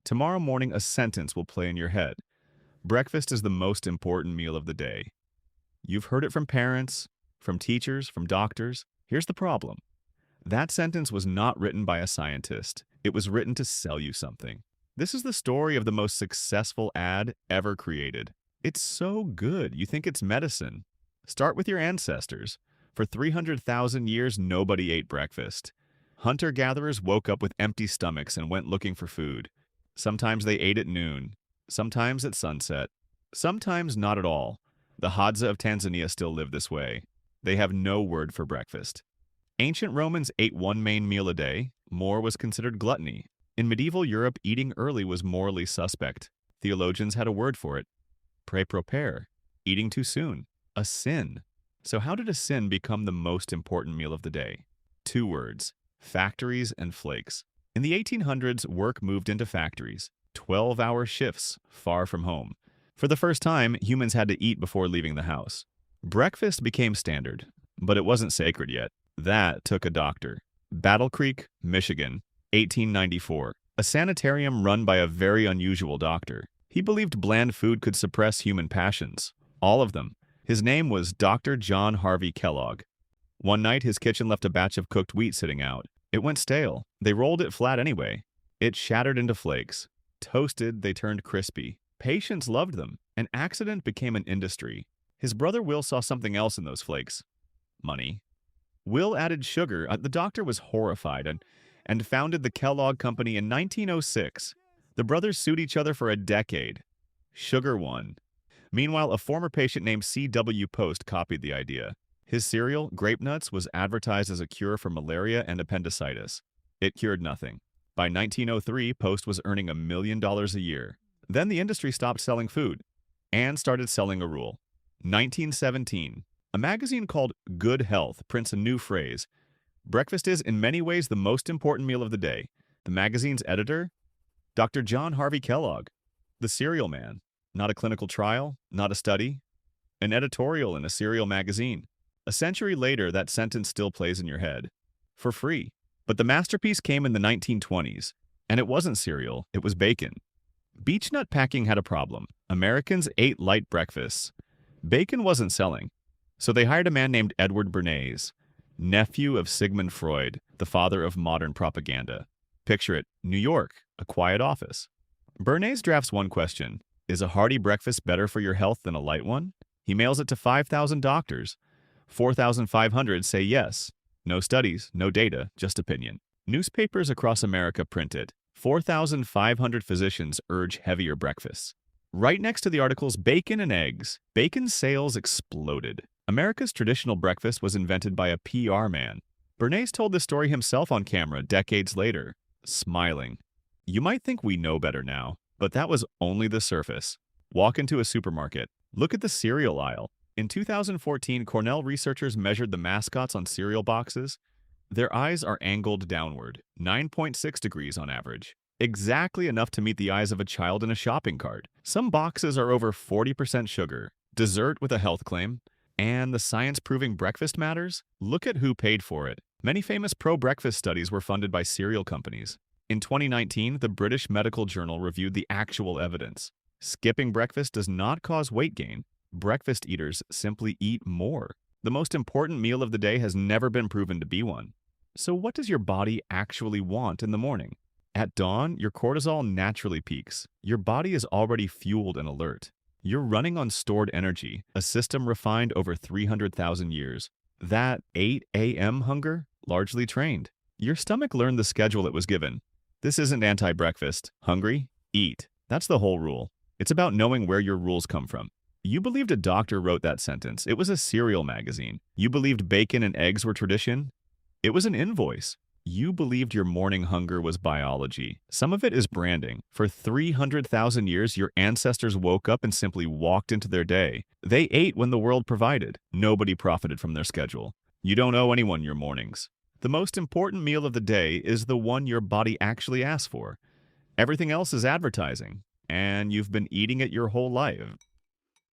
Tomorrow morning, a sentence will play in your head. Breakfast is the most important meal of the day. You've heard it from parents, from teachers, from doctors. Here's the problem. That sentence was not written by a scientist. It was written to sell you something. This is the story of the most successful ad ever created. It's so good, you think it's medicine. Start with your ancestors. For 300,000 years, nobody ate breakfast. Hunter-gatherers woke up with empty stomachs and went looking for food. Sometimes they ate at noon, sometimes at sunset, sometimes not at all. The Hadza of Tanzania still live this way. They have no word for breakfast. Ancient Romans ate one main meal a day. More was considered gluttony. In medieval Europe, eating early was morally suspect. Theologians had a word for it. Prepare. Eating too soon. A sin. So how did a sin become the most important meal of the day? Two words. Factories and flakes. In the 1800s, work moved into factories. 12-hour shifts, far from home. For the first time, humans had to eat before leaving the house. Breakfast became standard, but it wasn't sacred yet. That took a doctor. Battle Creek, Michigan, 1894. A sanitarium run by a very unusual doctor. He believed bland food could suppress human passions. All of them. His name was Dr. John Harvey Kellogg. One night, his kitchen left a batch of cooked wheat sitting out. It went stale. They rolled it flat anyway. It shattered into flakes. Toasted, they turned crispy. Patients loved them. An accident became an industry. His brother Will saw something else in those flakes. Money. Will added sugar. The doctor was horrified and founded the Kellogg Company in 1906. The brothers sued each other for a decade. Sugar won. Meanwhile, a former patient named C.W. Post copied the idea. His cereal, Grape Nuts, was advertised as a cure for malaria and appendicitis. It cured nothing. By 1903, Post was earning $1 million a year. Then the industry stopped selling food and started selling a rule. 1917. A magazine called Good Health prints a new phrase. Breakfast is, in many ways, the most important meal of the day. The magazine's editor? Dr. John Harvey Kellogg. The cereal man. Not a clinical trial, not a study. An editorial in a cereal magazine. A century later, that sentence still plays in your head. For free. But the masterpiece came in the 1920s. And it wasn't cereal, it was bacon. Beech-Nut packing had a problem. Americans ate light breakfasts. Bacon wasn't selling. So they hired a man named Edward Bernays, nephew of Sigmund Freud, the father of modern propaganda. Picture it, New York, a quiet office. Bernays drafts one question. Is a hearty breakfast better for your health than a light one? He mails it to 5,000 doctors. 4,500 say yes. No studies, no data, just opinion. Newspapers across America print it. 4,500 physicians urge heavier breakfasts. Right next to the articles, bacon and eggs. Bacon sales exploded. America's traditional breakfast was invented by a PR man. Bernays told this story himself on camera decades later, smiling. You might think we know better now, but that was only the surface. Walk into a supermarket. Look at the cereal aisle. In 2014, Cornell researchers measured the mascots on cereal boxes. Their eyes are angled downward, 9.6 degrees on average. Exactly enough to meet the eyes of a child in a shopping cart. Some boxes are over 40% sugar, dessert with a health claim, and the science proving breakfast matters? Look at who paid for it. Many famous pro-breakfast studies were funded by cereal companies. In 2019, the British Medical Journal reviewed the actual evidence. Skipping breakfast does not cause weight gain. Breakfast eaters simply eat more. The most important meal of the day has never been proven to be one. So what does your body actually want in the morning? At dawn, your cortisol naturally peaks. Your body is already fueled and alert. You're running on stored energy, a system refined over 300,000 years. That 8 a.m. hunger? Largely trained. Your stomach learned the schedule it was given. This isn't anti-breakfast. Hungry? Eat. That's the whole rule. It's about knowing where your rules come from. You believed a doctor wrote that sentence. It was a cereal magazine. You believed bacon and eggs were tradition. It was an invoice. You believed your morning hunger was biology. Some of it is branding. For 300,000 years, your ancestors woke up and simply walked into their day. They ate when the world provided. Nobody profited from their schedule. You don't owe anyone your mornings. The most important meal of the day is the one your body actually asks for. Everything else is advertising, and you've been eating it your whole life.